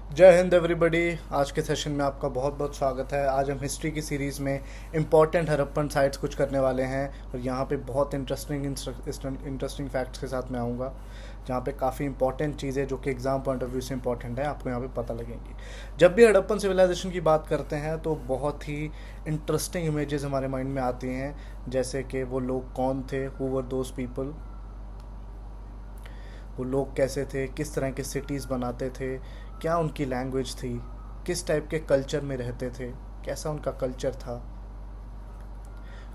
जय हिंद एवरीबॉडी। आज के सेशन में आपका बहुत बहुत स्वागत है। आज हम हिस्ट्री की सीरीज़ में इम्पॉर्टेंट हड़प्पन साइट्स कुछ करने वाले हैं और यहाँ पे बहुत इंटरेस्टिंग फैक्ट्स के साथ मैं आऊँगा, जहाँ पे काफ़ी इंपॉर्टेंट चीज़ें जो कि एग्ज़ाम पॉइंट ऑफ व्यू से इंपॉर्टेंट है आपको यहाँ पे पता लगेंगी। जब भी हड़प्पन सिविलाइजेशन की बात करते हैं तो बहुत ही इंटरेस्टिंग इमेजेस हमारे माइंड में आती हैं, जैसे कि वो लोग कौन थे, हु वर दोज पीपल, वो लोग कैसे थे, किस तरह के सिटीज़ बनाते थे, क्या उनकी लैंग्वेज थी, किस टाइप के कल्चर में रहते थे, कैसा उनका कल्चर था,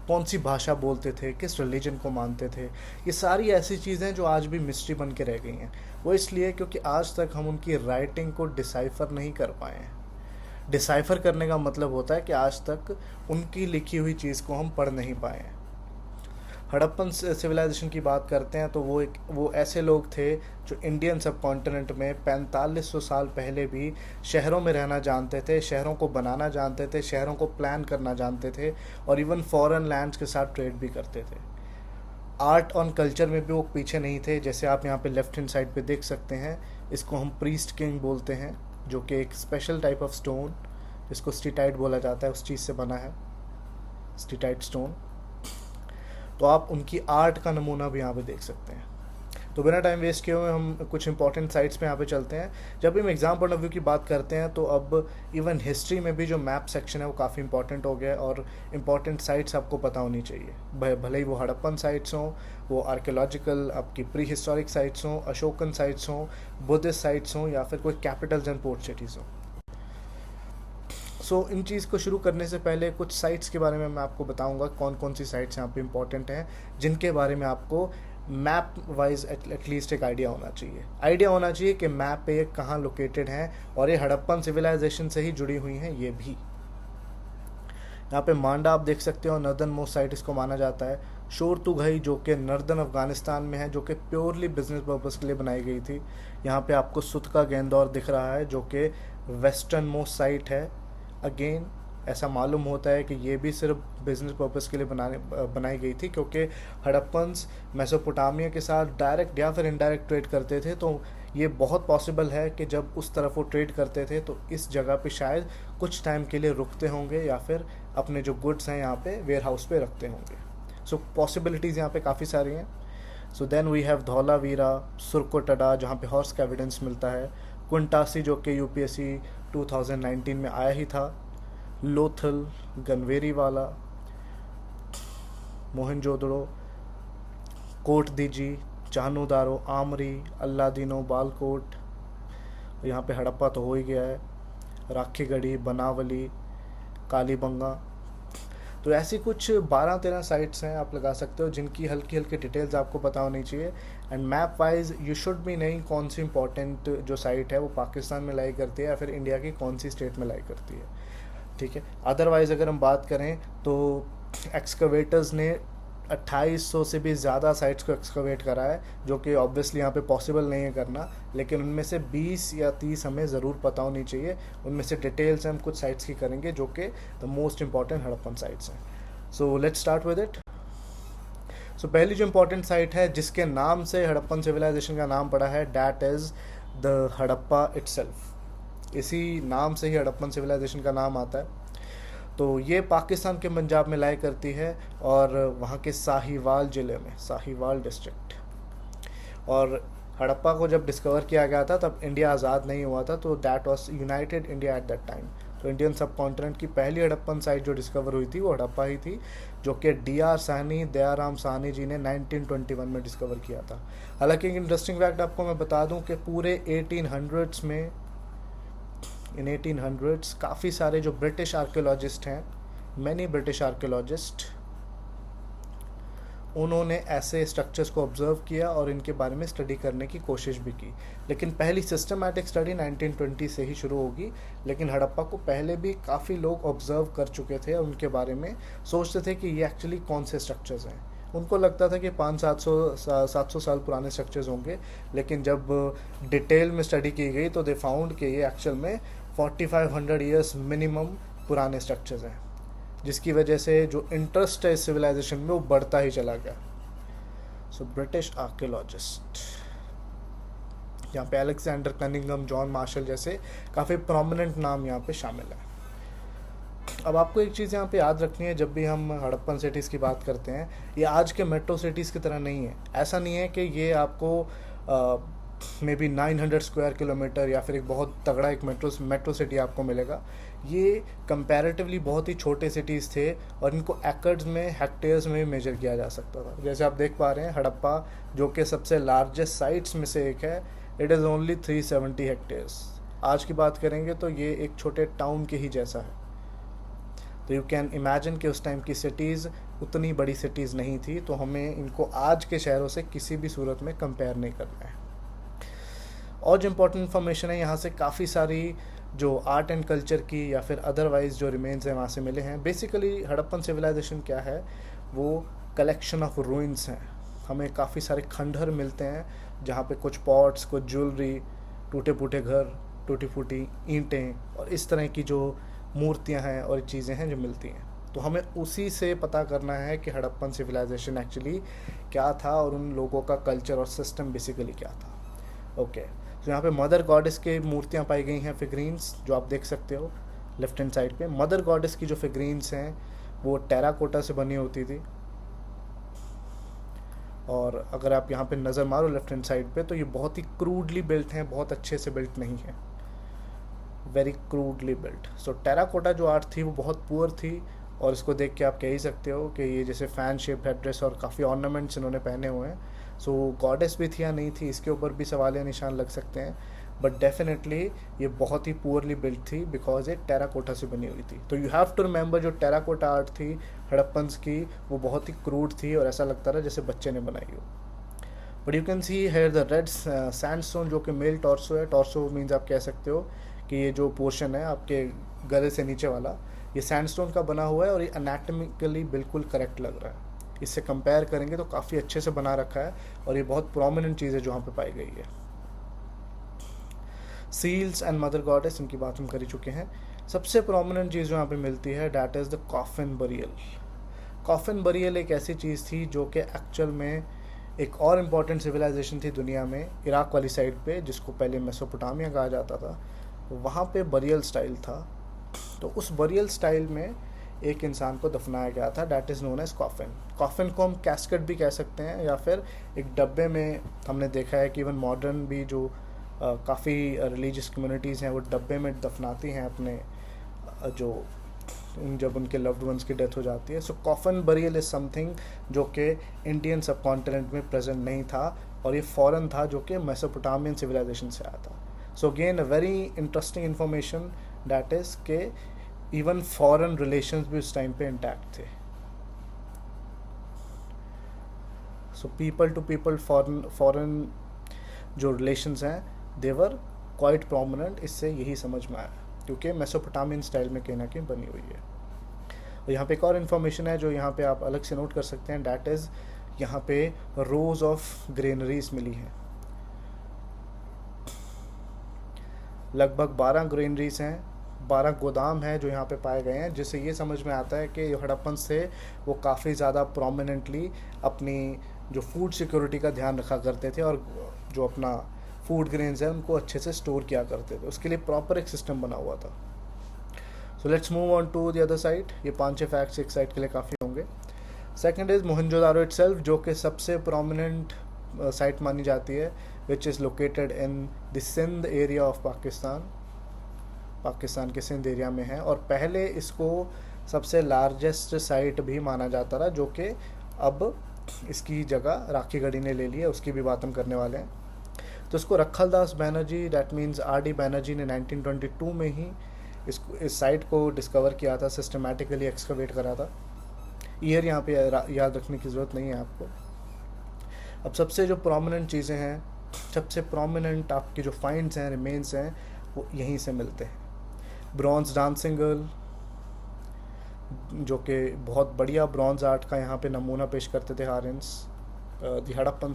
कौन सी भाषा बोलते थे, किस रिलीजन को मानते थे। ये सारी ऐसी चीज़ें जो आज भी मिस्ट्री बन के रह गई हैं। वो इसलिए क्योंकि आज तक हम उनकी राइटिंग को डिसाइफर नहीं कर पाए हैं। डिसाइफर करने का मतलब होता है कि आज तक उनकी लिखी हुई चीज़ को हम पढ़ नहीं पाए हैं। हड़प्पन सिविलाइजेशन की बात करते हैं तो वो ऐसे लोग थे जो इंडियन सब कॉन्टिनेंट में 4500 साल पहले भी शहरों में रहना जानते थे, शहरों को बनाना जानते थे, शहरों को प्लान करना जानते थे और इवन फॉरेन लैंड्स के साथ ट्रेड भी करते थे। आर्ट और कल्चर में भी वो पीछे नहीं थे। जैसे आप यहाँ पे लेफ्ट हैंड साइड पे देख सकते हैं, इसको हम प्रीस्ट किंग बोलते हैं, जो कि एक स्पेशल टाइप ऑफ स्टोन जिसको स्टीटाइट बोला जाता है उस चीज़ से बना है, स्टीटाइट स्टोन। तो आप उनकी आर्ट का नमूना भी यहाँ पे देख सकते हैं। तो बिना टाइम वेस्ट किए हुए हम कुछ इंपॉर्टेंट साइट्स पे यहाँ पे चलते हैं। जब भी हम एग्जाम पॉइंट ऑफ व्यू की बात करते हैं तो अब इवन हिस्ट्री में भी जो मैप सेक्शन है वो काफ़ी इंपॉर्टेंट हो गया है और इम्पॉर्टेंट साइट्स आपको पता होनी चाहिए, भले ही वो हड़प्पन साइट्स हों, वो आर्कियोलॉजिकल आपकी प्री हिस्टोरिक साइट्स हों, अशोकन साइट्स हों, बुद्धिस्ट साइट्स हों, या फिर कोई कैपिटल्स एंड पोर्ट सिटीज़ हों। इन चीज़ को शुरू करने से पहले कुछ साइट्स के बारे में मैं आपको बताऊंगा, कौन कौन सी साइट्स यहाँ पे इंपॉर्टेंट हैं, जिनके बारे में आपको मैप वाइज एटलीस्ट एक आइडिया होना चाहिए कि मैप पे ये कहाँ लोकेटेड हैं और ये हड़प्पन सिविलाइजेशन से ही जुड़ी हुई हैं। ये भी यहाँ पे मांडा आप देख सकते हो, नर्दर्न मोस्ट साइट इसको माना जाता है। शोरतुगई जो कि नर्दर्न अफगानिस्तान में है, जो कि प्योरली बिजनेस पर्पज़ के लिए बनाई गई थी। यहाँ पे आपको सुतका गेंदौर दिख रहा है जो कि वेस्टर्न मोस्ट साइट है। अगेन ऐसा मालूम होता है कि ये भी सिर्फ बिजनेस पर्पस के लिए बनाई गई थी, क्योंकि हड़प्पन्स मेसोपोटामिया के साथ डायरेक्ट या फिर इनडायरेक्ट ट्रेड करते थे। तो ये बहुत पॉसिबल है कि जब उस तरफ वो ट्रेड करते थे तो इस जगह पे शायद कुछ टाइम के लिए रुकते होंगे या फिर अपने जो गुड्स हैं यहाँ पे वेयर हाउस पे रखते होंगे। सो पॉसिबिलिटीज़ यहाँ पे काफ़ी सारी हैं। So then we have Dholavira, Surkotada जहाँ पे हॉर्स का एविडेंस मिलता है, कुंटासी जो कि यूपीएससी 2019 में आया ही था, लोथल, गनवेरी वाला, मोहनजोदड़ो, कोट दीजी, चाहनुदारो, आमरी, अल्लादीनो, बालकोट, यहाँ पे हड़प्पा तो हो ही गया है, राखीगढ़ी, बनावली, कालीबंगा। तो ऐसी कुछ 12-13 साइट्स हैं आप लगा सकते हो, जिनकी हल्की हल्की डिटेल्स आपको पता होनी चाहिए। And map wise you should भी नहीं कौन सी इंपॉर्टेंट जो साइट है वो पाकिस्तान में लाई करती है या फिर इंडिया की कौन सी स्टेट में लाई करती है, ठीक है। अदरवाइज़ अगर हम बात करें तो एक्सकवेटर्स ने 2800 से भी ज़्यादा साइट्स को एक्सकवेट करा है, जो कि ऑब्वियसली यहाँ पे पॉसिबल नहीं है करना, लेकिन उनमें से 20 या 30 हमें ज़रूर पता होनी चाहिए। उनमें से डिटेल्स हम कुछ साइट्स की करेंगे जो कि the most important Harappan sites हैं। So let's start with it. So पहली जो इंपॉर्टेंट साइट है जिसके नाम से हड़प्पन सिविलाइजेशन का नाम पड़ा है, that is the Harappa itself. इसी नाम से ही हड़प्पन सिविलाइजेशन का नाम आता है। तो ये पाकिस्तान के पंजाब में लाई करती है और वहाँ के साहिवाल ज़िले में, साहिवाल डिस्ट्रिक्ट। और हड़प्पा को जब डिस्कवर किया गया था तब इंडिया आज़ाद नहीं हुआ था, तो that was United India at that time. तो इंडियन सब कॉन्टिनेंट की पहली हड़प्पन साइट जो डिस्कवर हुई थी वो हड़प्पा ही थी, जो कि DR साहनी, दयाराम साहनी जी ने 1921 में डिस्कवर किया था। हालांकि एक इंटरेस्टिंग फैक्ट आपको मैं बता दूं कि पूरे 1800s में, इन 1800s काफ़ी सारे जो ब्रिटिश आर्कियोलॉजिस्ट हैं, मैनी ब्रिटिश आर्कियोलॉजिस्ट, उन्होंने ऐसे स्ट्रक्चर्स को ऑब्जर्व किया और इनके बारे में स्टडी करने की कोशिश भी की। लेकिन पहली सिस्टमैटिक स्टडी 1920 से ही शुरू होगी, लेकिन हड़प्पा को पहले भी काफ़ी लोग ऑब्जर्व कर चुके थे और उनके बारे में सोचते थे कि ये एक्चुअली कौन से स्ट्रक्चर्स हैं। उनको लगता था कि 500-700 साल पुराने स्ट्रक्चर्स होंगे, लेकिन जब डिटेल में स्टडी की गई तो दे फाउंड कि ये एक्चुअल में 4500 ईयर्स मिनिमम पुराने स्ट्रक्चर्स हैं, जिसकी वजह से जो इंटरेस्ट है इस सिविलाइजेशन में वो बढ़ता ही चला गया। सो ब्रिटिश आर्कियोलॉजिस्ट, यहाँ पे अलेक्जेंडर कनिंघम, जॉन मार्शल जैसे काफ़ी प्रोमिनेंट नाम यहाँ पे शामिल है। अब आपको एक चीज़ यहाँ पे याद रखनी है, जब भी हम हड़प्पन सिटीज़ की बात करते हैं, ये आज के मेट्रो सिटीज़ की तरह नहीं है। ऐसा नहीं है कि ये आपको मे बी 900 स्क्वायर किलोमीटर या फिर एक बहुत तगड़ा एक मेट्रो सिटी आपको मिलेगा। ये कंपैरेटिवली बहुत ही छोटे सिटीज़ थे और इनको एकर्स में, हेक्टेयर्स में मेजर किया जा सकता था। जैसे आप देख पा रहे हैं, हड़प्पा जो कि सबसे लार्जेस्ट साइट्स में से एक है, इट इज़ ओनली 370 हेक्टेयर्स। आज की बात करेंगे तो ये एक छोटे टाउन के ही जैसा है। तो यू कैन इमेजिन कि उस टाइम की सिटीज़ उतनी बड़ी सिटीज़ नहीं थी, तो हमें इनको आज के शहरों से किसी भी सूरत में कंपेयर नहीं करना है। और जो इम्पोर्टेंट इन्फॉर्मेशन है, यहाँ से काफ़ी सारी जो आर्ट एंड कल्चर की या फिर अदरवाइज जो रिमेन्स हैं वहाँ से मिले हैं। बेसिकली हड़प्पन सिविलाइजेशन क्या है, वो कलेक्शन ऑफ रूइंस हैं। हमें काफ़ी सारे खंडहर मिलते हैं जहाँ पे कुछ पॉट्स, कुछ ज्वेलरी, टूटे फूटे घर, टूटी फूटी ईंटें और इस तरह की जो मूर्तियाँ हैं और चीज़ें हैं जो मिलती हैं। तो हमें उसी से पता करना है कि हड़प्पन सिविलाइजेशन एक्चुअली क्या था और उन लोगों का कल्चर और सिस्टम बेसिकली क्या था। ओके, तो यहाँ पे मदर गॉडेस की मूर्तियाँ पाई गई हैं, फिगरीन्स, जो आप देख सकते हो लेफ्ट हैंड साइड पे। मदर गॉडेस की जो फिगरीन्स हैं वो टेराकोटा से बनी होती थी, और अगर आप यहाँ पे नज़र मारो लेफ्ट हैंड साइड पे तो ये बहुत ही क्रूडली बिल्ट हैं, बहुत अच्छे से बिल्ट नहीं है, वेरी क्रूडली बिल्ट। सो टेराकोटा जो आर्ट थी वो बहुत पुअर थी, और इसको देख के आप कह ही सकते हो कि ये जैसे फैन शेप हेड ड्रेस और काफ़ी ऑर्नामेंट्स इन्होंने पहने हुए हैं। सो गॉडेस भी थी या नहीं थी, इसके ऊपर भी सवाल या निशान लग सकते हैं, बट डेफिनेटली ये बहुत ही पुअरली बिल्ट थी बिकॉज ये टेराकोटा से बनी हुई थी। तो यू हैव टू रिमेंबर, जो टेराकोटा आर्ट थी हड़प्पन्स की, वो बहुत ही क्रूड थी और ऐसा लगता था जैसे बच्चे ने बनाई हो। But you can see here the red sandstone, जो कि मेल टॉर्सो है। टॉर्सो मीन्स आप कह सकते हो कि ये जो पोर्शन है आपके गले से नीचे वाला, ये सैंडस्टोन का बना हुआ है और ये एनाटॉमिकली बिल्कुल करेक्ट लग रहा है। इससे कंपेयर करेंगे तो काफ़ी अच्छे से बना रखा है और ये बहुत प्रोमिनेंट चीज़ है जो यहाँ पे पाई गई है। सील्स एंड मदर गॉडेस, इनकी बात हम कर ही चुके हैं। सबसे प्रोमिनेंट चीज़ जो यहाँ पे मिलती है, that is the coffin burial. Coffin burial एक ऐसी चीज़ थी जो कि एक्चुअल में एक और इम्पॉर्टेंट सिविलाइजेशन थी दुनिया में, इराक वाली साइड पे, जिसको पहले मेसोपोटामिया कहा जाता था। वहाँ पे बरियल स्टाइल था, तो उस बरियल स्टाइल में एक इंसान को दफनाया गया था, that is known as coffin. Coffin को हम कैस्केट भी कह सकते हैं, या फिर एक डब्बे में। हमने देखा है कि इवन मॉडर्न भी जो काफ़ी रिलीजियस कम्युनिटीज़ हैं वो डब्बे में दफनाती हैं अपने जब उनके लव्ड वंस की डेथ हो जाती है। सो कॉफिन बरियल इज़ समथिंग जो कि इंडियन सब कॉन्टिनेंट में प्रेजेंट नहीं था, और ये फॉरेन था जो कि मेसोपोटामियन सिविलाइजेशन से आया था। So again a very interesting information, that is के इवन फॉरेन रिलेशंस भी उस टाइम पे इंटैक्ट थे। So people to people foreign जो रिलेशंस हैं, देवर क्वाइट प्रोमिनेंट। इससे यही समझ में आया, क्योंकि मेसोपोटामियन स्टाइल में कहीं ना कहीं बनी हुई है। और यहाँ पे एक और इन्फॉर्मेशन है जो यहाँ पे आप अलग से नोट कर सकते हैं, डैट इज़ यहाँ पे रोज ऑफ ग्रेनरीज मिली हैं। लगभग 12 ग्रेनरीज हैं, 12 गोदाम हैं जो यहाँ पे पाए गए हैं, जिससे ये समझ में आता है कि हड़प्पन से वो काफ़ी ज़्यादा प्रोमिनेंटली अपनी जो फूड सिक्योरिटी का ध्यान रखा करते थे, और जो अपना फूड ग्रेन्स है उनको अच्छे से स्टोर किया करते थे। उसके लिए प्रॉपर एक सिस्टम बना हुआ था। So let's move on to the other side. ये 5-6 फैक्ट्स एक साइड के लिए काफ़ी होंगे। सेकंड इज़ मोहनजोदारो इटसेल्फ, जो कि सबसे प्रोमिनेंट साइट मानी जाती है, which is located in the Sindh area of Pakistan के सिंध एरिया में है। और पहले इसको सबसे लार्जेस्ट साइट भी माना जाता था, जो कि अब इसकी जगह राखी गढ़ी ने ले ली है, उसकी भी बात हम करने वाले हैं। तो इसको Rakhaldas Banerjee, that means R D. Banerjee ने 1922 में ही इस साइट को डिस्कवर किया था, सिस्टमेटिकली एक्सकवेट करा था। ईयर यहाँ पे याद रखने की ज़रूरत नहीं है आपको। अब सबसे जो प्रोमिनेंट चीज़ें हैं, सबसे प्रोमिनेंट आपके जो फाइंड्स हैं, रिमेन्स हैं, वो यहीं से मिलते हैं। ब्रॉन्ज डांसिंग गर्ल, जो कि बहुत बढ़िया ब्रॉन्ज आर्ट का यहाँ पे नमूना पेश करते थे हड़प्पन,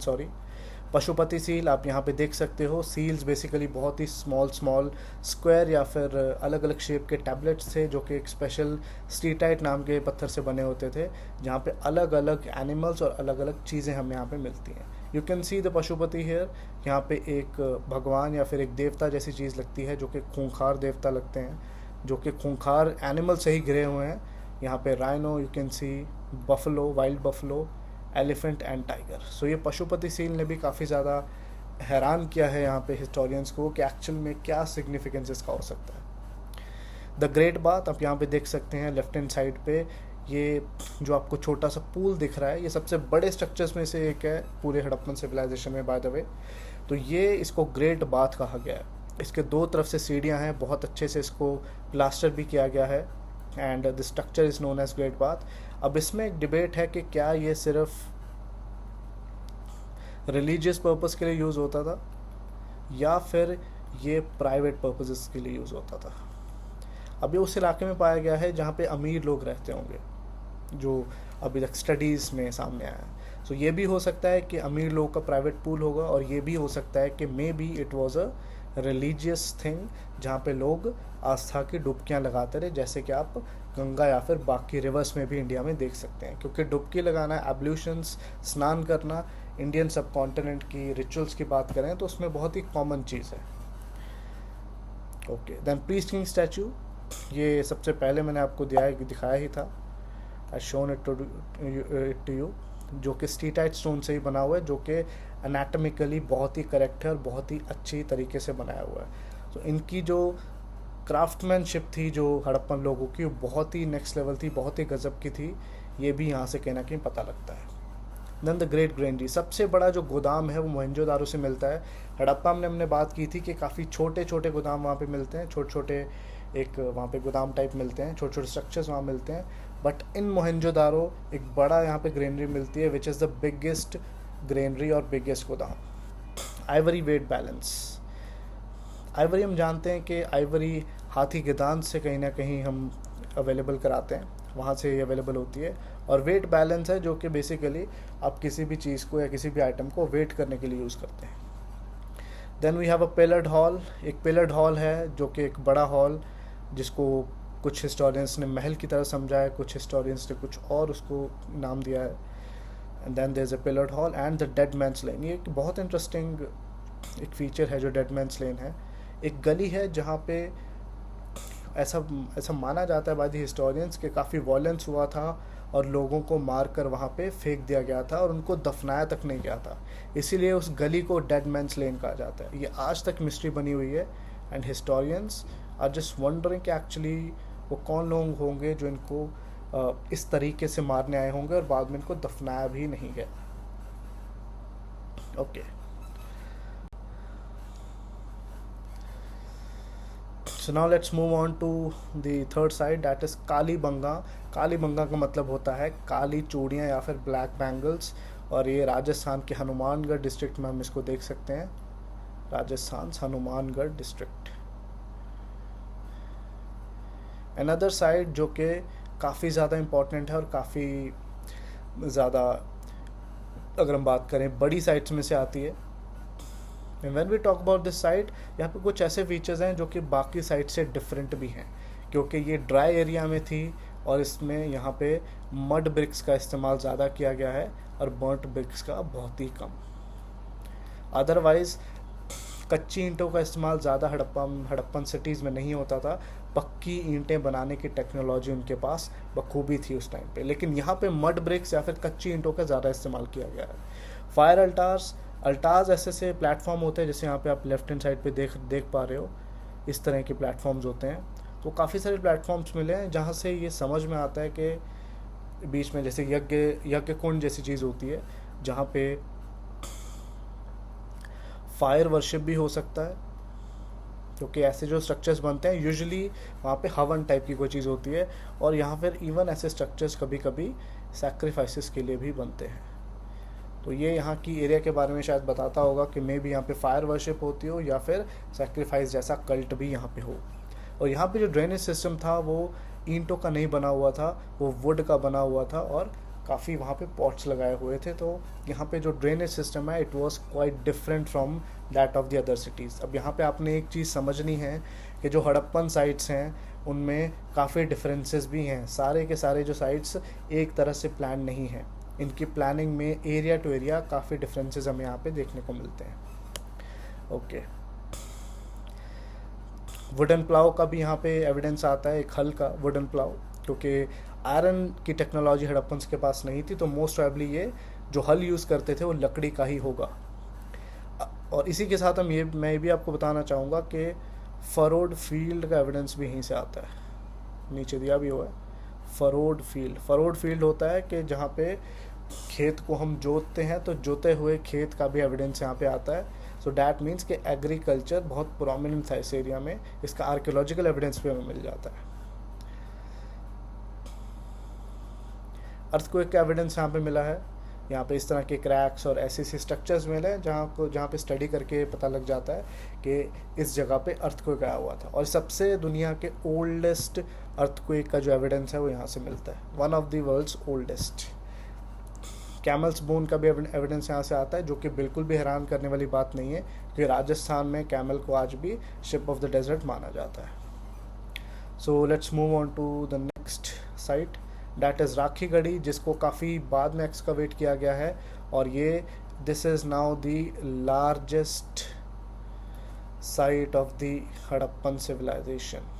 पशुपति सील आप यहाँ पे देख सकते हो। सील्स बेसिकली बहुत ही स्मॉल स्क्वायर या फिर अलग अलग शेप के टैबलेट्स थे जो कि एक स्पेशल स्टीटाइट नाम के पत्थर से बने होते थे, जहाँ पे अलग अलग एनिमल्स और अलग अलग चीज़ें हमें यहाँ पे मिलती हैं। You can see the Pashupati here. यहाँ पे एक भगवान या फिर एक देवता जैसी चीज़ लगती है जो कि खूंखार देवता लगते हैं, जो कि खूंखार एनिमल से ही घिरे हुए हैं। यहाँ पे rhino, you can see buffalo, wild buffalo, elephant and tiger. So ये पशुपति सील ने भी काफ़ी ज़्यादा हैरान किया है यहाँ पे हिस्टोरियंस को कि एक्चुअल में क्या सिग्निफिकेंस इसका हो सकता है। द ग्रेट बाथ आप यहाँ पे देख सकते हैं लेफ्ट हैंड साइड पे, ये जो आपको छोटा सा पूल दिख रहा है, ये सबसे बड़े स्ट्रक्चर्स में से एक है पूरे हड़प्पन सिविलाइजेशन में बाय द वे। तो ये इसको ग्रेट बाथ कहा गया है। इसके दो तरफ से सीढ़ियाँ हैं, बहुत अच्छे से इसको प्लास्टर भी किया गया है, and the structure is known as great bath. अब इसमें एक डिबेट है कि क्या ये सिर्फ रिलीजियस पर्पस के लिए यूज़ होता था या फिर ये प्राइवेट पर्पसेस के लिए यूज़ होता था। अब ये उस इलाके में पाया गया है जहाँ पे अमीर लोग रहते होंगे, जो अभी तक स्टडीज़ में सामने आया है। सो ये भी हो सकता है कि अमीर लोग का प्राइवेट पूल होगा, और ये भी हो सकता है कि may be it was a religious thing जहाँ पे लोग आस्था की डुबकियाँ लगाते रहे, जैसे कि आप गंगा या फिर बाकी रिवर्स में भी इंडिया में देख सकते हैं। क्योंकि डुबकी लगाना, एब्ल्यूशंस, स्नान करना इंडियन सब कॉन्टिनेंट की रिचुअल्स की बात करें तो उसमें बहुत ही कॉमन चीज़ है। Okay, then priest king statue, ये सबसे पहले मैंने आपको दिखाया ही था, I shone it to you, जो कि स्टीटाइट स्टोन से ही बना हुआ है, जो कि एनाटॉमिकली बहुत ही करेक्ट है और बहुत ही अच्छी तरीके से बनाया हुआ है। तो इनकी जो क्राफ्टमैनशिप थी जो हड़प्पन लोगों की, वो बहुत ही नेक्स्ट लेवल थी, बहुत ही गजब की थी। ये भी यहाँ से कहीं ना कहीं पता लगता है। देन द ग्रेट ग्रेनरी, सबसे बड़ा जो गोदाम है वो मोहनजोदारो से मिलता है। हड़प्पा में हमने बात की थी कि काफ़ी छोटे छोटे गोदाम वहाँ पे मिलते हैं, छोटे छोटे एक वहाँ पे गोदाम टाइप मिलते हैं, छोटे छोटे स्ट्रक्चर्स वहाँ मिलते हैं। बट इन मोहनजोदारो एक बड़ा यहाँ पे ग्रेनरी मिलती है, which is the biggest granary और बिगेस्ट गोदाम। आइवरी वेट बैलेंस, आइवरी हम जानते हैं कि आइवरी हाथी के दांत से कहीं ना कहीं हम अवेलेबल कराते हैं, वहाँ से ये अवेलेबल होती है। और वेट बैलेंस है जो कि बेसिकली आप किसी भी चीज़ को या किसी भी आइटम को वेट करने के लिए यूज़ करते हैं। Then we have a pillared hall, एक पिलर्ड हॉल है जो कि एक बड़ा हॉल, जिसको कुछ हिस्टोरियंस ने महल की तरह समझा है, कुछ हिस्टोरियंस ने कुछ और उसको नाम दिया है। And then there is a pillared hall and the dead man's lane, ये एक बहुत इंटरेस्टिंग एक फीचर है जो डेड मैंस लेन है। एक गली है जहाँ पे ऐसा माना जाता है बाय द हिस्टोरियंस कि काफ़ी वॉयलेंस हुआ था और लोगों को मार कर वहाँ पे फेंक दिया गया था और उनको दफनाया तक नहीं गया था, इसीलिए उस गली को डेड मैंस लेन कहा जाता है। ये आज तक मिस्ट्री बनी हुई है, and historians are just wondering कि एक्चुअली वो कौन लोग होंगे जो इनको इस तरीके से मारने आए होंगे और बाद में इनको दफनाया भी नहीं गया। Okay, so now let's move on to the third side, that is Kalibangan. Kalibangan का मतलब होता है काली चूड़ियाँ या फिर ब्लैक बैंगल्स, और ये राजस्थान के हनुमानगढ़ डिस्ट्रिक्ट में हम इसको देख सकते हैं, Rajasthan Hanumangarh district. Another side जो कि काफ़ी ज़्यादा इम्पोर्टेंट है और काफ़ी ज़्यादा, अगर हम बात करें बड़ी साइट्स में से आती है। When we talk about this site, यहाँ पे कुछ ऐसे फीचर्स हैं जो कि बाकी साइट से डिफरेंट भी हैं, क्योंकि ये ड्राई एरिया में थी और इसमें यहाँ पे मड ब्रिक्स का इस्तेमाल ज़्यादा किया गया है और बर्nt ब्रिक्स का बहुत ही कम। अदरवाइज़ कच्ची ईंटों का इस्तेमाल ज़्यादा हड़प्पन सिटीज़ में नहीं होता था, पक्की ईंटें बनाने की टेक्नोलॉजी उनके पास बखूबी थी उस टाइम पे, लेकिन यहाँ पे मड ब्रिक्स या फिर कच्ची ईंटों का ज़्यादा इस्तेमाल किया गया है। फायर अल्टार्स ऐसे प्लेटफॉर्म होते हैं, जैसे यहाँ पे आप लेफ्ट हैंड साइड पे देख पा रहे हो, इस तरह के प्लेटफॉर्म्स होते हैं। तो काफ़ी सारे प्लेटफॉर्म्स मिले हैं जहाँ से ये समझ में आता है कि बीच में जैसे यज्ञ कुंड जैसी चीज़ होती है, जहाँ पे फायर वर्शिप भी हो सकता है, क्योंकि ऐसे जो स्ट्रक्चर्स बनते हैं यूजुअली वहाँ पे हवन टाइप की कोई चीज़ होती है, और यहाँ पर इवन ऐसे स्ट्रक्चर्स कभी कभी सैक्रिफाइसेस के लिए भी बनते हैं। तो ये यहाँ की एरिया के बारे में शायद बताता होगा कि मे भी यहाँ पे फायर वर्शिप होती हो या फिर सैक्रिफाइस जैसा कल्ट भी यहाँ पे हो। और यहाँ पे जो ड्रेनेज सिस्टम था वो ईंटों का नहीं बना हुआ था, वो वुड का बना हुआ था और काफ़ी वहाँ पे पॉट्स लगाए हुए थे। तो यहाँ पे जो ड्रेनेज सिस्टम है it was quite different from that of the other cities. अब यहाँ पे आपने एक चीज़ समझनी है कि जो हड़प्पन साइट्स हैं उनमें काफ़ी डिफरेंसेस भी हैं। सारे के सारे जो साइट्स एक तरह से प्लान नहीं हैं, इनकी प्लानिंग में एरिया टू एरिया काफ़ी डिफरेंसेस हमें यहाँ पे देखने को मिलते हैं। ओके, वुडन प्लाव का भी यहाँ पे एविडेंस आता है, एक हल का वुडन प्लाव, क्योंकि आयरन की टेक्नोलॉजी हड़प्पन्स के पास नहीं थी, तो मोस्ट प्रोबेबली ये जो हल यूज़ करते थे वो लकड़ी का ही होगा। और इसी के साथ मैं भी आपको बताना चाहूँगा कि फरोड फील्ड का एविडेंस भी यहीं से आता है, नीचे दिया भी हुआ है फरोड फील्ड। फरोड फील्ड होता है कि जहाँ पे खेत को हम जोतते हैं, तो जोते हुए खेत का भी एविडेंस यहाँ पे आता है। सो डैट मीन्स कि एग्रीकल्चर बहुत प्रोमिनेंट था इस एरिया में, इसका आर्कियोलॉजिकल एविडेंस भी हमें मिल जाता है। अर्थक्वेक का एविडेंस यहाँ पे मिला है, यहाँ पे इस तरह के क्रैक्स और ऐसे स्ट्रक्चर्स मिले हैं जहाँ पे स्टडी करके पता लग जाता है कि इस जगह पे अर्थक्वेक आया हुआ था। और सबसे दुनिया के ओल्डेस्ट अर्थक्वेक का जो एविडेंस है वो यहाँ से मिलता है, one of the world's oldest. Camels bone का भी एविडेंस यहाँ से आता है, जो कि बिल्कुल भी हैरान करने वाली बात नहीं है, क्योंकि राजस्थान में कैमल को आज भी शिप ऑफ द डेजर्ट माना जाता है। So let's move on to the next site, that is Rakhi Garhi, जिसको काफ़ी बाद में एक्सकवेट किया गया है। और ये this is now the largest site of the Harappan civilisation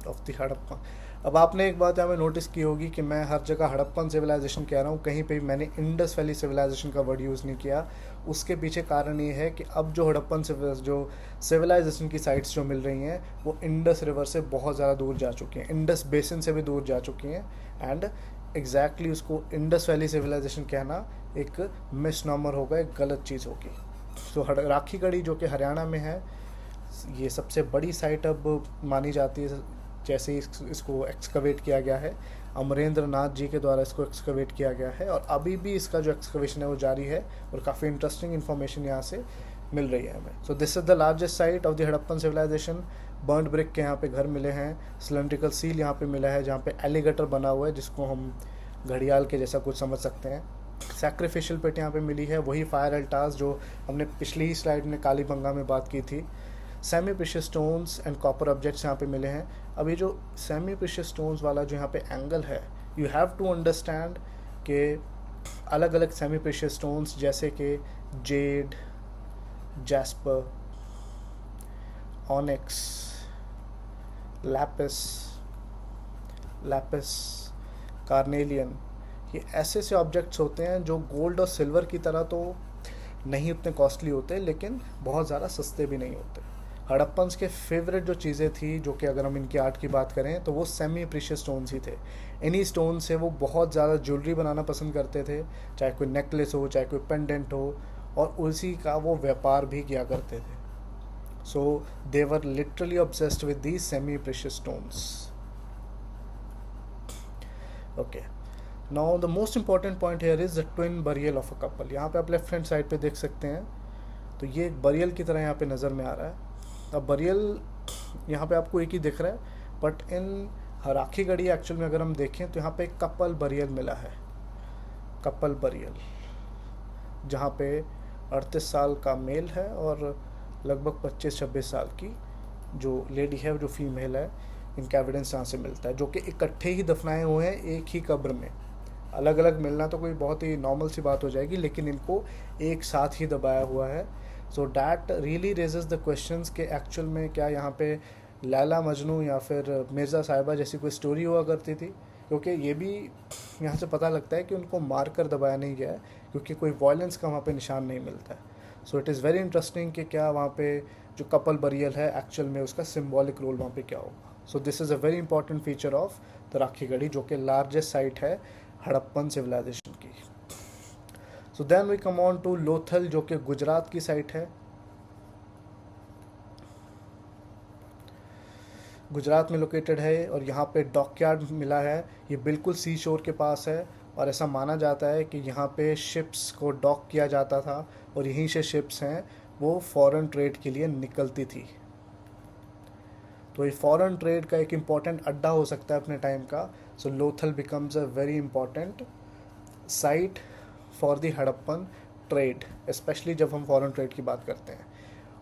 of the Harappa. अब आपने एक बात यहाँ में नोटिस की होगी कि मैं हर जगह हड़प्पन सिविलाइजेशन कह रहा हूँ, कहीं पे भी मैंने इंडस वैली सिविलाइजेशन का वर्ड यूज़ नहीं किया। उसके पीछे कारण ये है कि अब जो हड़प्पन जो सिविलाइजेशन की साइट्स जो मिल रही हैं वो इंडस रिवर से बहुत ज़्यादा दूर जा चुकी हैं, इंडस बेसिन से भी दूर जा चुकी हैं। एंड एग्जैक्टली उसको इंडस वैली सिविलाइजेशन कहना एक मिसनॉमर होगा, एक गलत चीज़ होगी। तो राखी गढ़ी जो कि हरियाणा में है, ये सबसे बड़ी साइट अब मानी जाती है, जैसे ही इसको एक्सकवेट किया गया है, अमरेंद्र नाथ जी के द्वारा इसको एक्सकवेट किया गया है। और अभी भी इसका जो एक्सकवेशन है वो जारी है, और काफ़ी इंटरेस्टिंग इन्फॉर्मेशन यहाँ से मिल रही है हमें। So this is the largest site of the Harappan civilisation. Burned brick के यहाँ पे घर मिले हैं, सिलेंड्रिकल सील यहाँ पे मिला है, जहाँ पे एलिगेटर बना हुआ है, जिसको हम घड़ियाल के जैसा कुछ समझ सकते हैं। सैक्रिफिशियल पिट यहाँ पे मिली है, वही फायर अल्टार्स जो हमने पिछली ही स्लाइड में कालीबंगा में बात की थी। Semi precious stones and copper objects यहाँ पे मिले हैं। अब ये जो सेमी प्रेशियस स्टोन्स वाला जो यहाँ पे एंगल है, यू हैव टू अंडरस्टैंड कि अलग अलग सेमी प्रेशियस स्टोन्स जैसे कि Z, jasper, onyx, Lapis, carnelian, ये ऐसे से ऑब्जेक्ट्स होते हैं जो गोल्ड और सिल्वर की तरह तो नहीं उतने कॉस्टली होते, लेकिन बहुत ज़्यादा सस्ते भी नहीं होते। हड़प्पन्स के फेवरेट जो चीज़ें थी, जो कि अगर हम इनकी आर्ट की बात करें तो वो सेमी प्रीशियस स्टोन्स ही थे। इन्हीं स्टोन से वो बहुत ज़्यादा ज्वेलरी बनाना पसंद करते थे, चाहे कोई नेकलेस हो, चाहे कोई पेंडेंट हो, और उसी का वो व्यापार भी किया करते थे। So they were literally obsessed with these semi precious stones. Okay, now the most important point here is the twin burial of a couple. यहाँ पे आप लेफ्ट हैंड साइड पे देख सकते हैं, तो ये एक बरियल की तरह यहाँ पे नज़र में आ रहा है। अब बरियल यहाँ पे आपको एक ही दिख रहा है, but in Rakhi Garhi actual में अगर हम देखें तो यहाँ पे एक कपल बरियल मिला है, कपल बरियल, जहाँ पे 38 साल का मेल है और लगभग 25-26 साल की जो लेडी है, जो फीमेल है। इनका एविडेंस यहाँ से मिलता है, जो कि इकट्ठे ही दफनाए हुए हैं एक ही कब्र में। अलग अलग मिलना तो कोई बहुत ही नॉर्मल सी बात हो जाएगी, लेकिन इनको एक साथ ही दबाया हुआ है। So that really raises the questions कि एक्चुअल में क्या यहाँ पे लैला मजनू या फिर मिर्ज़ा साहिबा जैसी कोई स्टोरी हुआ करती थी, क्योंकि ये भी यहाँ से पता लगता है कि उनको मार कर दबाया नहीं गया है, क्योंकि कोई वायलेंस का वहाँ पे निशान नहीं मिलता है। So it is very interesting कि क्या वहाँ पे जो कपल बरियल है एक्चुअल में उसका सिम्बॉलिक रोल वहाँ पे क्या होगा। So this is a very important feature of the Rakhi Garhi, जो कि लार्जेस्ट साइट है हड़प्पन सिविलाइजेशन की। So then we come on to Lothal, जो कि गुजरात की साइट है। गुजरात में लोकेटेड है, और यहाँ पे डॉकयार्ड मिला है। ये बिल्कुल सी शोर के पास है, और ऐसा माना जाता है कि यहाँ पे शिप्स को डॉक किया जाता था, और यहीं से शिप्स हैं वो फॉरेन ट्रेड के लिए निकलती थी। तो ये फॉरेन ट्रेड का एक इम्पॉर्टेंट अड्डा हो सकता है अपने टाइम का. So Lothal becomes a very important site for the Harappan trade, especially जब हम फॉरेन ट्रेड की बात करते हैं.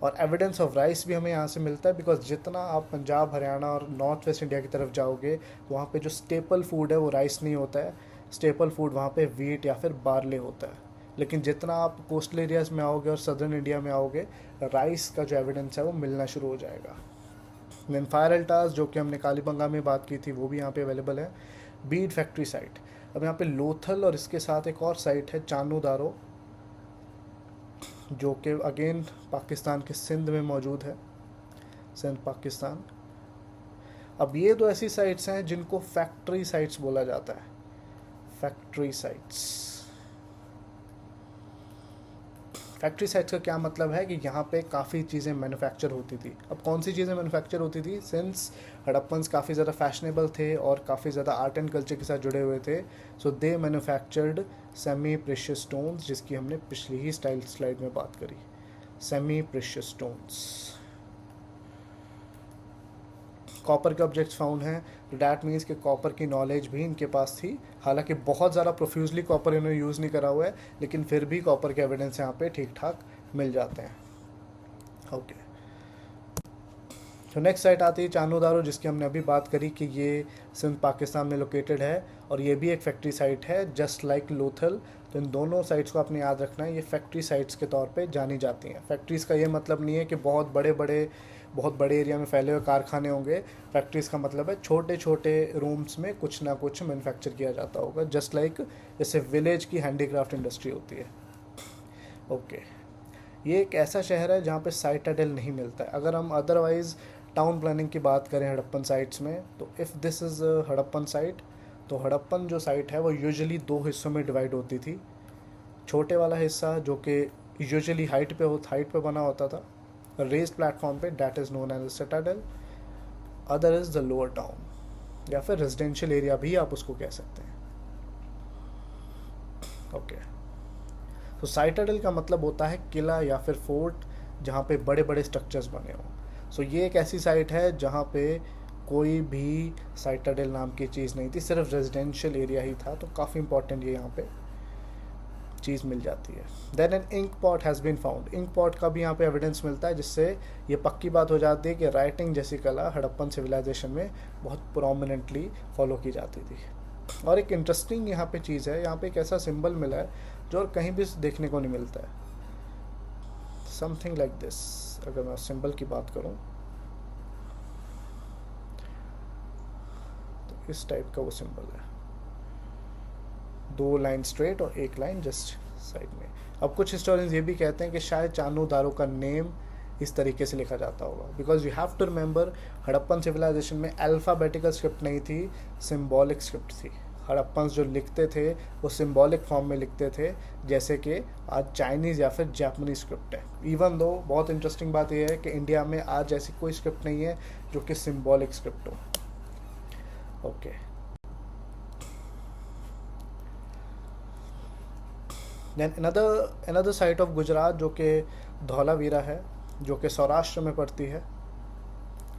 और एविडेंस ऑफ राइस भी हमें यहाँ से मिलता है, बिकॉज जितना आप पंजाब, हरियाणा और नॉर्थ वेस्ट इंडिया की तरफ जाओगे तो वहाँ पे जो स्टेपल फूड है वो राइस नहीं होता है. स्टेपल फूड वहाँ पे वीट या फिर बार्ले होता है. लेकिन जितना आप कोस्टल एरियाज में आओगे और सदर्न इंडिया में आओगे, राइस का जो एविडेंस है वो मिलना शुरू हो जाएगा. देन फायर अल्टाज, जो कि हमने कालीबंगा में बात की थी, वो भी यहाँ पे अवेलेबल है. Beed factory site. अब यहाँ पे लोथल और इसके साथ एक और साइट है चानू दारो, जो कि अगेन पाकिस्तान के सिंध में मौजूद है, सिंध पाकिस्तान. अब ये दो ऐसी साइट्स हैं जिनको फैक्ट्री साइट्स बोला जाता है. Factory sites. फैक्ट्री साइट्स का क्या मतलब है कि यहाँ पे काफ़ी चीज़ें मैन्युफैक्चर होती थी. अब कौन सी चीज़ें मैन्युफैक्चर होती थी? सिंस हड़प्पन्स काफ़ी ज़्यादा फैशनेबल थे और काफ़ी ज़्यादा आर्ट एंड कल्चर के साथ जुड़े हुए थे, सो दे मैन्युफैक्चर्ड सेमी प्रेशियस स्टोन्स, जिसकी हमने पिछली ही स्लाइड में बात करी. Semi precious stones. कॉपर के ऑब्जेक्ट्स फाउंड हैं, तो डैट मीन्स कि कॉपर की नॉलेज भी इनके पास थी. हालांकि बहुत ज़्यादा प्रोफ्यूजली कॉपर इन्होंने यूज़ नहीं करा हुआ है, लेकिन फिर भी कॉपर के एविडेंस यहाँ पे ठीक ठाक मिल जाते हैं. ओके, तो नेक्स्ट साइट आती है चानू दारो, जिसकी हमने अभी बात करी कि ये सिंध पाकिस्तान में लोकेटेड है और ये भी एक फैक्ट्री साइट है जस्ट लाइक लोथल. तो इन दोनों साइट्स को आपने याद रखना है, ये फैक्ट्री साइट्स के तौर पे जानी जाती हैं. फैक्ट्रीज़ का ये मतलब नहीं है कि बहुत बड़े एरिया में फैले हुए कारखाने होंगे. फैक्ट्रीज़ का मतलब है छोटे छोटे रूम्स में कुछ ना कुछ मैन्युफैक्चर किया जाता होगा, जस्ट लाइक जैसे विलेज की हैंडीक्राफ्ट इंडस्ट्री होती है. ओके, ये एक ऐसा शहर है जहाँ पे साइटाडेल नहीं मिलता है. अगर हम अदरवाइज़ टाउन प्लानिंग की बात करें हड़प्पन साइट्स में, तो if this is Harappan site, तो हड़प्पन जो साइट है वो यूजुअली 2 हिस्सों में डिवाइड होती थी. छोटे वाला हिस्सा जो कि यूजुअली हाइट पे बना होता था, रेस्ड प्लेटफॉर्म पे, that is known as citadel. Other is the lower town या फिर रेजिडेंशियल एरिया भी आप उसको कह सकते हैं. ओके, तो साइटाडेल का मतलब होता है किला या फिर फोर्ट जहाँ पे बड़े बड़े स्ट्रक्चर्स बने हों. सो ये एक ऐसी साइट है जहाँ पे कोई भी साइटाडेल नाम की चीज़ नहीं थी, सिर्फ रेजिडेंशियल एरिया ही था. तो काफ़ी इंपॉर्टेंट ये यहाँ पे चीज़ मिल जाती है. Then an ink pot has been found. Ink pot का भी यहाँ पे एविडेंस मिलता है, जिससे ये पक्की बात हो जाती है कि राइटिंग जैसी कला हड़प्पन सिविलाइजेशन में बहुत प्रोमिनेंटली फॉलो की जाती थी. और एक इंटरेस्टिंग यहाँ पे चीज़ है, यहाँ पे एक ऐसा सिंबल मिला है जो और कहीं भी देखने को नहीं मिलता है. Something like this. अगर मैं सिंबल की बात करूँ तो इस टाइप का वो सिंबल है, 2 लाइन स्ट्रेट और 1 लाइन जस्ट साइड में. अब कुछ हिस्टोरियंस ये भी कहते हैं कि शायद चानू दारो का नेम इस तरीके से लिखा जाता होगा, because you have to remember Harappan civilisation में अल्फ़ाबेटिकल स्क्रिप्ट नहीं थी, सिंबॉलिक स्क्रिप्ट थी. हड़प्पन्स जो लिखते थे वो सिंबॉलिक फॉर्म में लिखते थे, जैसे कि आज चाइनीज़ या फिर जापानीज स्क्रिप्ट है. इवन दो बहुत इंटरेस्टिंग बात यह है कि इंडिया में आज ऐसी कोई स्क्रिप्ट नहीं है जो कि सिंबॉलिक स्क्रिप्ट हो. Okay, then another site of Gujarat जो कि धौलावीरा है, जो कि सौराष्ट्र में पड़ती है.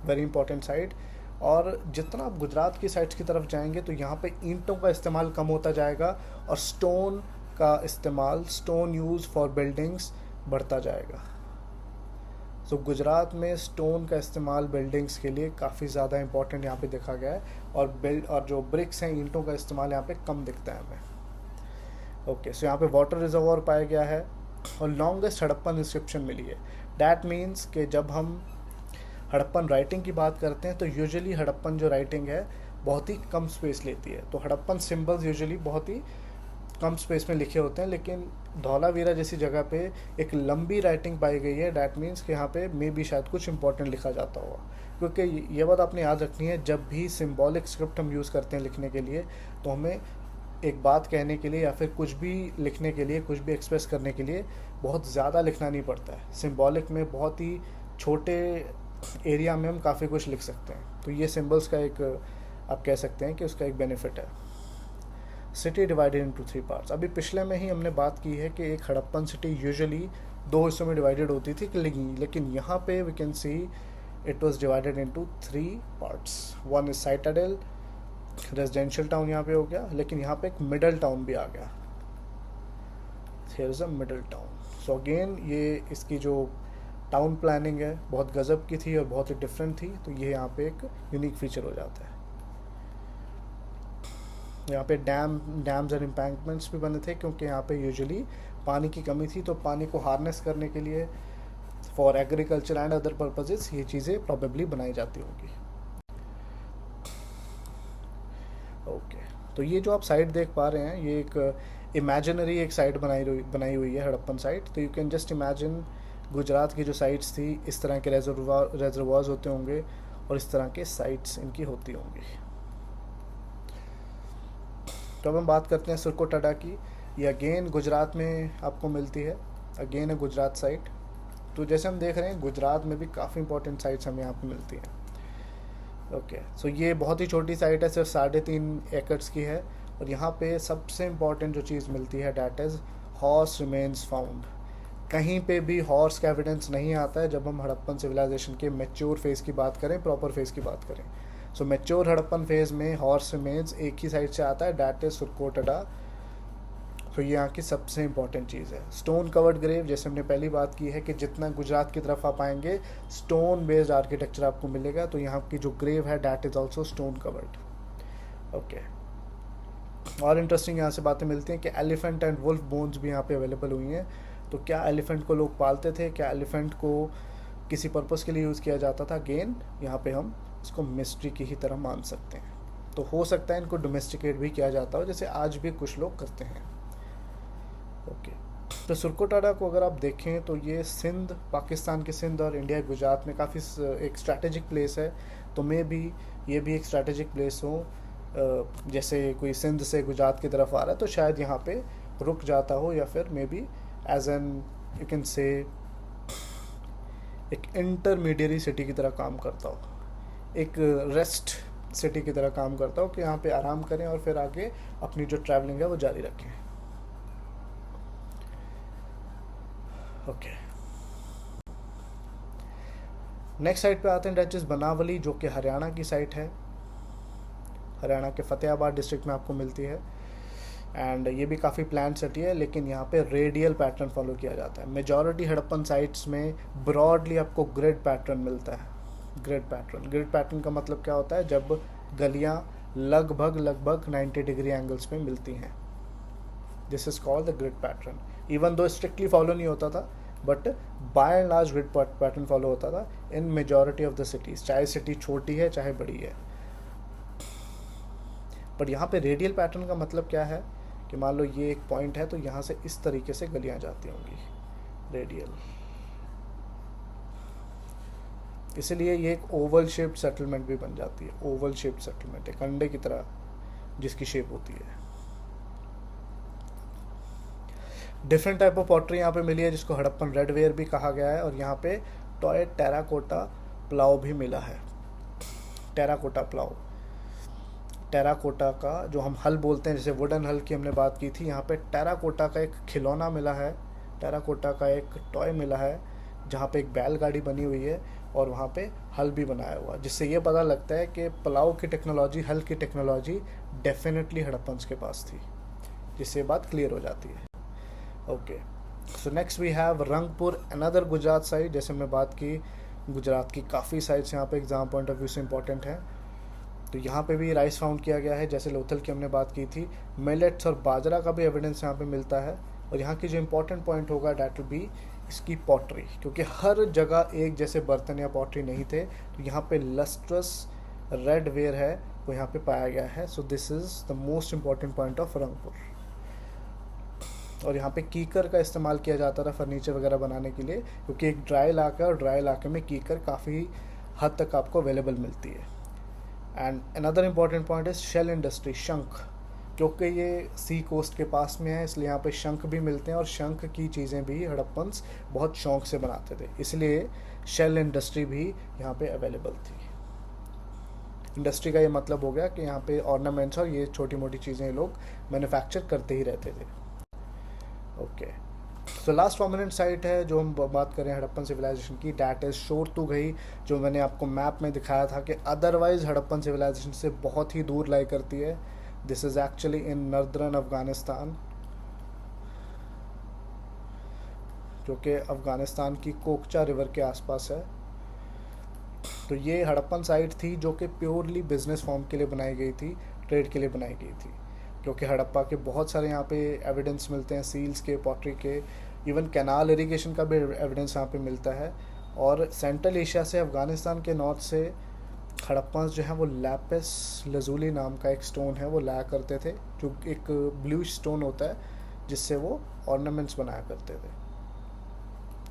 Very important site. और जितना आप गुजरात की साइट्स की तरफ जाएंगे तो यहाँ पे ईंटों का इस्तेमाल कम होता जाएगा और स्टोन का इस्तेमाल, स्टोन यूज़ फॉर बिल्डिंग्स बढ़ता जाएगा. तो गुजरात में स्टोन का इस्तेमाल बिल्डिंग्स के लिए काफ़ी ज़्यादा इंपॉर्टेंट यहाँ पे देखा गया है. और जो ब्रिक्स हैं, ईंटों का इस्तेमाल यहाँ पे कम दिखता है हमें. ओके, सो यहाँ पे वाटर रिजर्वॉर पाया गया है और लॉन्गेस्ट हड़प्पन इंस्क्रिप्शन मिली है. डैट मीन्स कि जब हम हड़प्पन राइटिंग की बात करते हैं तो यूजुअली हड़प्पन जो राइटिंग है बहुत ही कम स्पेस लेती है. तो हड़प्पन सिंबल्स यूजुअली बहुत ही कम स्पेस में लिखे होते हैं, लेकिन धौलावीरा जैसी जगह पे एक लंबी राइटिंग पाई गई है. डैट मीन्स कि यहाँ पे मे बी शायद कुछ इंपॉर्टेंट लिखा जाता होगा. क्योंकि ये बात आपने याद रखनी है, जब भी सिंबॉलिक स्क्रिप्ट हम यूज़ करते हैं लिखने के लिए, तो हमें एक बात कहने के लिए या फिर कुछ भी लिखने के लिए, कुछ भी एक्सप्रेस करने के लिए बहुत ज़्यादा लिखना नहीं पड़ता है. सिंबॉलिक में बहुत ही छोटे एरिया में हम काफ़ी कुछ लिख सकते हैं. तो ये सिंबल्स का एक आप कह सकते हैं कि उसका एक बेनिफिट है. City divided into 3 parts. अभी पिछले में ही हमने बात की है कि एक हड़प्पन सिटी यूजुअली 2 हिस्सों में डिवाइडेड होती थी, लेकिन यहाँ पे we can see it was divided into 3 parts. One is citadel, residential town यहाँ पे हो गया, लेकिन यहाँ पे एक मिडल टाउन भी आ गया. Here is a middle town. So again ये इसकी जो टाउन प्लानिंग है बहुत गजब की थी और बहुत ही डिफरेंट थी. तो ये यहाँ पे एक यूनिक फीचर हो जाता है. यहाँ पे डैम्स एंड एम्बैंकमेंट्स भी बने थे, क्योंकि यहाँ पे यूजुअली पानी की कमी थी, तो पानी को हार्नेस करने के लिए for agriculture and other purposes ये चीज़ें प्रॉबेबली बनाई जाती होंगी. ओके, तो ये जो आप साइट देख पा रहे हैं ये एक इमेजिनरी एक साइट बनाई हुई है, हड़प्पन साइट. तो you can just imagine Gujarat की जो साइट्स थी इस तरह के रेजर्वायर्स होते होंगे और इस तरह के साइट्स इनकी होती होंगी. तो अब हम बात करते हैं सुरकोटडा की. ये अगेन गुजरात में आपको मिलती है, अगेन है गुजरात साइट. तो जैसे हम देख रहे हैं गुजरात में भी काफ़ी इंपॉर्टेंट साइट्स हमें यहाँ पे मिलती हैं. ओके, सो ये बहुत ही छोटी साइट है, सिर्फ 3.5 एकड़्स की है. और यहाँ पे सबसे इम्पॉर्टेंट जो चीज़ मिलती है that is horse remains found. कहीं पे भी हॉर्स का एविडेंस नहीं आता है जब हम हड़प्पन सिविलाइजेशन के मैच्योर फेज़ की बात करें, प्रॉपर फेज़ की बात करें. सो मैच्योर हड़प्पन फेज़ में हॉर्स रिमेन्स एक ही साइड से आता है, डैट इज़ सुरकोटडा. तो ये यहाँ की सबसे इंपॉर्टेंट चीज़ है. स्टोन कवर्ड ग्रेव, जैसे हमने पहली बात की है कि जितना गुजरात की तरफ आप आएंगे स्टोन बेस्ड आर्किटेक्चर आपको मिलेगा. तो यहाँ की जो ग्रेव है that is also stone covered. Okay, और इंटरेस्टिंग यहाँ से बातें मिलती हैं कि एलिफेंट एंड वुल्फ बोन्स भी यहाँ पे अवेलेबल हुई हैं. तो क्या एलिफेंट को लोग पालते थे, क्या एलिफेंट को किसी पर्पज़ के लिए यूज़ किया जाता था, अगेन यहाँ पे हम इसको मिस्ट्री की ही तरह मान सकते हैं. तो हो सकता है इनको डोमेस्टिकेट भी किया जाता हो, जैसे आज भी कुछ लोग करते हैं. ओके, तो सुरकोटडा को अगर आप देखें तो ये सिंध, पाकिस्तान के सिंध और इंडिया गुजरात में काफ़ी एक स्ट्रैटेजिक प्लेस है. तो मे बी ये भी एक स्ट्रैटेजिक प्लेस हो, जैसे कोई सिंध से गुजरात की तरफ आ रहा है तो शायद यहाँ पे रुक जाता हो, या फिर maybe as an you can say एक इंटरमीडियरी सिटी की तरह काम करता हो, एक रेस्ट सिटी की तरह काम करता हो कि यहाँ पे आराम करें और फिर आगे अपनी जो ट्रैवलिंग है वो जारी रखें. ओके, नेक्स्ट साइट पे आते हैं, डेट इज़ बनावली, जो कि हरियाणा की साइट है. हरियाणा के फतेहाबाद डिस्ट्रिक्ट में आपको मिलती है. एंड ये भी काफ़ी प्लान सिटी है, लेकिन यहाँ पे रेडियल पैटर्न फॉलो किया जाता है. मेजॉरिटी हड़प्पन साइट्स में ब्रॉडली आपको ग्रिड पैटर्न मिलता है. ग्रिड पैटर्न का मतलब क्या होता है, जब गलियाँ लगभग 90 डिग्री एंगल्स में मिलती हैं. This is called the grid pattern. Even though strictly follow नहीं होता था, but by and large grid pattern follow होता था इन मेजॉरिटी ऑफ द सिटीज़, चाहे सिटी छोटी है चाहे बड़ी है. बट यहाँ पे रेडियल पैटर्न का मतलब क्या है कि मान लो ये एक पॉइंट है तो यहाँ से इस तरीके से गलियाँ जाती होंगी, रेडियल. इसलिए ये एक ओवल शेप्ड सेटलमेंट भी बन जाती है. ओवल शेप्ड सेटलमेंट, एक अंडे की तरह जिसकी शेप होती है. डिफरेंट टाइप ऑफ पॉटरी यहाँ पे मिली है, जिसको हड़प्पन रेडवेयर भी कहा गया है. और यहाँ पे टॉय टेराकोटा प्लाव भी मिला है. टेराकोटा प्लाव, टेराकोटा का जो हम हल बोलते हैं, जैसे वुडन हल की हमने बात की थी, यहाँ पे टेराकोटा का एक खिलौना मिला है, टेराकोटा का एक टॉय मिला है, जहाँ पे एक बैलगाड़ी बनी हुई है और वहाँ पे हल भी बनाया हुआ, जिससे ये पता लगता है कि प्लाव की टेक्नोलॉजी, हल की टेक्नोलॉजी डेफिनेटली हड़प्पन्स के पास थी, जिससे बात क्लियर हो जाती है. Okay, so next we have Rangpur, another Gujarat side. जैसे हमने बात की, गुजरात की काफ़ी साइट्स यहाँ पे एग्जाम पॉइंट ऑफ व्यू से इंपॉर्टेंट है. तो यहाँ पे भी राइस फाउंड किया गया है, जैसे लोथल की हमने बात की थी. मिलेट्स और बाजरा का भी एविडेंस यहाँ पे मिलता है. और यहाँ की जो इम्पोर्टेंट पॉइंट होगा डैट विल बी इसकी पॉटरी, क्योंकि हर जगह एक जैसे बर्तन या पॉटरी नहीं थे. तो यहाँ पे लस्ट्रस रेड वेयर है वो यहाँ पे पाया गया है. सो this is the most important point of Rangpur. और यहाँ पे कीकर का इस्तेमाल किया जाता था फर्नीचर वगैरह बनाने के लिए, क्योंकि एक ड्राई इलाका है और ड्राई इलाके में कीकर काफ़ी हद तक आपको अवेलेबल मिलती है. And another important point is shell industry, शंख, क्योंकि ये सी कोस्ट के पास में है इसलिए यहाँ पे शंख भी मिलते हैं. और शंख की चीज़ें भी हड़प्पन्स बहुत शौक से बनाते थे, इसलिए शेल इंडस्ट्री भी यहाँ पे अवेलेबल थी. इंडस्ट्री का ये मतलब हो गया कि यहाँ पे ऑर्नामेंट्स और ये छोटी मोटी चीज़ें लोग मैन्युफैक्चर करते ही रहते थे. ओके, तो लास्ट प्रोमिनेंट साइट है जो हम बात करें हड़प्पन सिविलाइजेशन की, डैट इज़ शोरतुगई, जो मैंने आपको मैप में दिखाया था कि अदरवाइज हड़प्पन सिविलाइजेशन से बहुत ही दूर लाई करती है। This is actually in northern Afghanistan, जो कि अफ़गानिस्तान की कोकचा रिवर के आसपास है। तो ये हड़प्पन साइट थी जो कि प्योरली बिजनेस फॉर्म के लिए बनाई गई थी, ट्रेड के लिए बनाई गई थी, क्योंकि हड़प्पा के बहुत सारे यहाँ पे एविडेंस मिलते हैं, सील्स के, पॉटरी के, इवन कैनाल इरिगेशन का भी एविडेंस यहाँ पे मिलता है। और सेंट्रल एशिया से, अफ़गानिस्तान के नॉर्थ से हड़प्पन जो है वो लैपिस लजूली नाम का एक स्टोन है वो लाया करते थे, जो एक ब्लूइश स्टोन होता है जिससे वो ऑर्नामेंट्स बनाया करते थे।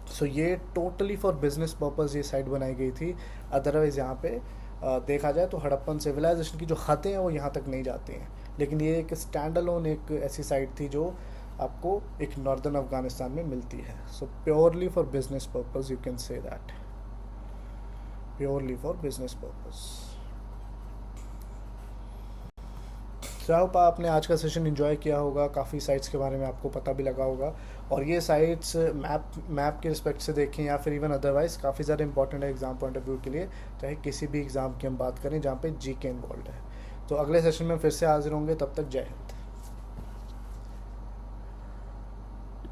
सो ये टोटली फॉर बिजनेस पर्पज़ ये साइट बनाई गई थी। अदरवाइज़ यहाँ पे देखा जाए तो हड़प्पन सिविलाइजेशन की जो हदें हैं वो यहाँ तक नहीं जाती हैं, लेकिन ये एक स्टैंड अलोन एक ऐसी साइट थी जो आपको एक नॉर्दर्न अफगानिस्तान में मिलती है। So purely for business purpose, you can say that, purely for business purpose. So I hope आपने आज का सेशन एंजॉय किया होगा, काफ़ी साइट्स के बारे में आपको पता भी लगा होगा, और ये साइट्स मैप के रिस्पेक्ट से देखें या फिर इवन अदरवाइज़ काफ़ी ज़्यादा इंपॉर्टेंट है एग्ज़ाम पॉइंट ऑफ व्यू के लिए, चाहे किसी भी एग्ज़ाम की हम बात करें जहाँ पे जीके इन्वॉल्व है। तो अगले सेशन में फिर से हाजिर होंगे, तब तक जय हिंद।